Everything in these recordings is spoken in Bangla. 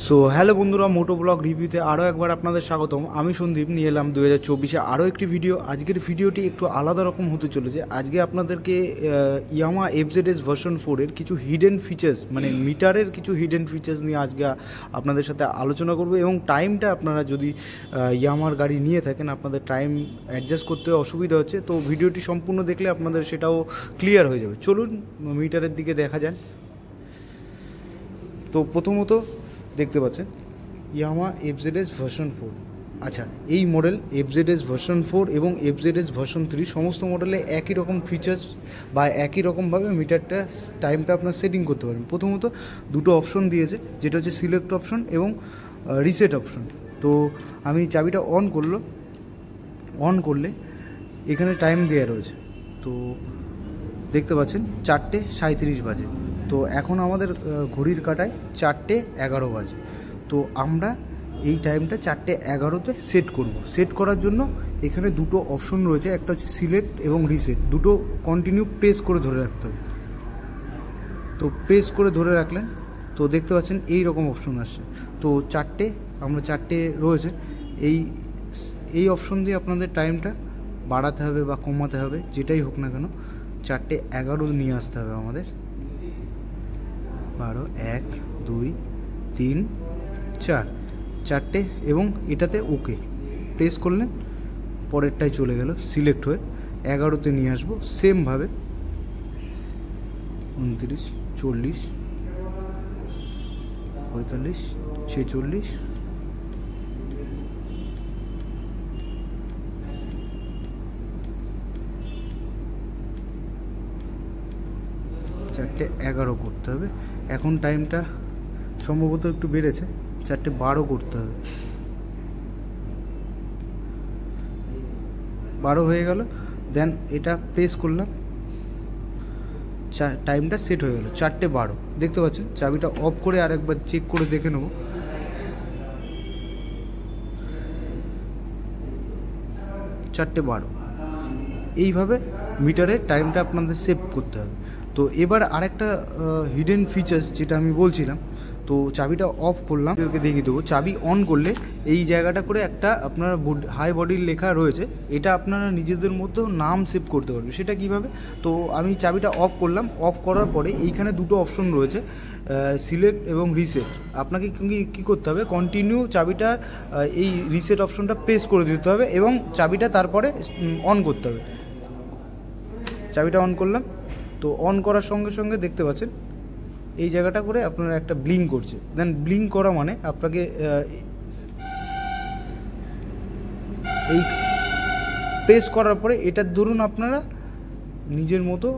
সো হ্যালো বন্ধুরা, মোটো ব্লগ রিভিউতে আরও একবার আপনাদের স্বাগতম। আমি সন্দীপ নিয়ে এলাম 2024-এ আরও একটি ভিডিও। আজকের ভিডিওটি একটু আলাদা রকম হতে চলেছে। আজকে আপনাদেরকে ইয়ামা FZS ভার্সন 4-এর কিছু হিডেন ফিচার্স, মানে মিটারের কিছু হিডেন ফিচার্স নিয়ে আজকে আপনাদের সাথে আলোচনা করব। এবং টাইমটা আপনারা যদি ইয়ামার গাড়ি নিয়ে থাকেন, আপনাদের টাইম অ্যাডজাস্ট করতে অসুবিধা হচ্ছে, তো ভিডিওটি সম্পূর্ণ দেখলে আপনাদের সেটাও ক্লিয়ার হয়ে যাবে। চলুন মিটারের দিকে দেখা যান। তো প্রথমত দেখতে পাচ্ছেন ইয়ামা FZS ভার্সন 4। আচ্ছা, এই মডেল FZS ভার্সন 4 এবং FZS ভার্সন 3 সমস্ত মডেলে একই রকম ফিচার্স বা একই রকমভাবে মিটারটা টাইমটা আপনার সেটিং করতে পারেন। প্রথমত দুটো অপশন দিয়েছে, যেটা হচ্ছে সিলেক্ট অপশন এবং রিসেট অপশন। তো আমি চাবিটা অন করলে এখানে টাইম দেওয়া রয়েছে। তো দেখতে পাচ্ছেন 4:37 বাজে। তো এখন আমাদের ঘড়ির কাঁটায় 4:11 বাজে। তো আমরা এই টাইমটা 4:11-তে সেট করব। সেট করার জন্য এখানে দুটো অপশন রয়েছে, একটা হচ্ছে সিলেক্ট এবং রিসেট। দুটো কন্টিনিউ প্রেস করে ধরে রাখতে হবে। তো প্রেস করে ধরে রাখলেন, তো দেখতে পাচ্ছেন এই রকম অপশন আসছে। তো আমরা 4টে রয়েছে, এই অপশন দিয়ে আপনাদের টাইমটা বাড়াতে হবে বা কমাতে হবে, যেটাই হোক না কেন 4:11 নিয়ে আসতে হবে আমাদের। 12, 1, 2, 3, 4, 4টে এবং এটাতে ওকে প্রেস করলেন, পরেরটাই চলে গেল সিলেক্ট হয়ে 11-তে নিয়ে আসবো। সেমভাবে 29, 40, 45, 46, 4:11 করতে হবে। এখন টাইমটা সম্ভবত একটু বেড়েছে, 4:12 করতে হবে। 12 হয়ে গেল, দেন এটা প্রেস করলাম, টাইমটা সেট হয়ে গেল 4:12। দেখতে পাচ্ছেন, চাবিটা অফ করে আরেকবার চেক করে দেখে নেব। 4:12। এইভাবে মিটারের টাইমটা আপনাদের সেভ করতে হবে। তো এবার আরেকটা হিডেন ফিচার্স যেটা আমি বলছিলাম, তো চাবিটা অফ করলাম, দেখিয়ে দেবো। চাবি অন করলে এই জায়গাটা করে একটা আপনার হাই বডির লেখা রয়েছে, এটা আপনারা নিজেদের মতো নাম সেভ করতে পারবেন। সেটা কিভাবে? তো আমি চাবিটা অফ করলাম, অফ করার পরে এইখানে দুটো অপশন রয়েছে, সিলেক্ট এবং রিসেট। আপনাকে কী করতে হবে, কন্টিনিউ চাবিটা এই রিসেট অপশনটা প্রেস করে দিতে হবে এবং চাবিটা তারপরে অন করতে হবে। চাবিটা অন করলাম, তো অন করার সঙ্গে সঙ্গে দেখতে পাচ্ছেন এই জায়গাটা করে আপনার একটা ব্লিঙ্ক করছে। দেন ব্লিঙ্ক করা মানে আপনাকে এই প্রেস করার পরে এটার ধরুন আপনারা নিজের মতো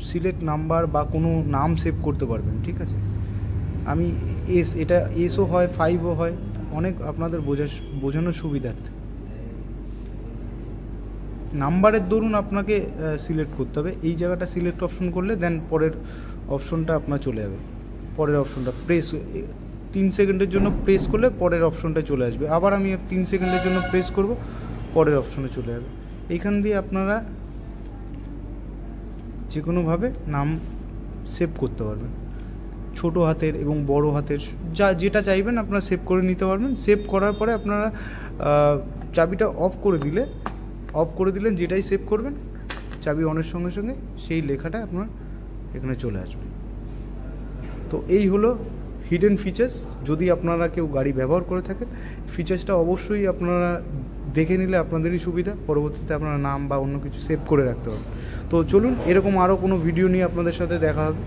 সিলেক্ট নাম্বার বা কোনো নাম সেভ করতে পারবেন। ঠিক আছে, আমি এটা এসও হয়, 5ও হয়, অনেক আপনাদের বোঝানোর সুবিধার্থে নাম্বারের দরুন আপনাকে সিলেক্ট করতে হবে। এই জায়গাটা সিলেক্ট অপশন করলে দেন পরের অপশনটা আপনার চলে যাবে। পরের অপশনটা প্রেস 3 সেকেন্ডের জন্য প্রেস করলে পরের অপশনটা চলে আসবে। আবার আমি 3 সেকেন্ডের জন্য প্রেস করব, পরের অপশনে চলে যাবে। এইখান দিয়ে আপনারা যে কোনোভাবে নাম সেভ করতে পারবেন, ছোট হাতের এবং বড় হাতের, যেটা চাইবেন আপনারা সেভ করে নিতে পারবেন। সেভ করার পরে আপনারা চাবিটা অফ করে দিলেন, যেটাই সেভ করবেন চাবি অনের সঙ্গে সঙ্গে সেই লেখাটা আপনার এখানে চলে আসবে। তো এই হলো হিডেন ফিচার্স। যদি আপনারা কেউ গাড়ি ব্যবহার করে থাকেন, ফিচার্সটা অবশ্যই আপনারা দেখে নিলে আপনাদেরই সুবিধা, পরবর্তীতে আপনারা নাম বা অন্য কিছু সেভ করে রাখতে পারবেন। তো চলুন, এরকম আরও কোনো ভিডিও নিয়ে আপনাদের সাথে দেখা হবে।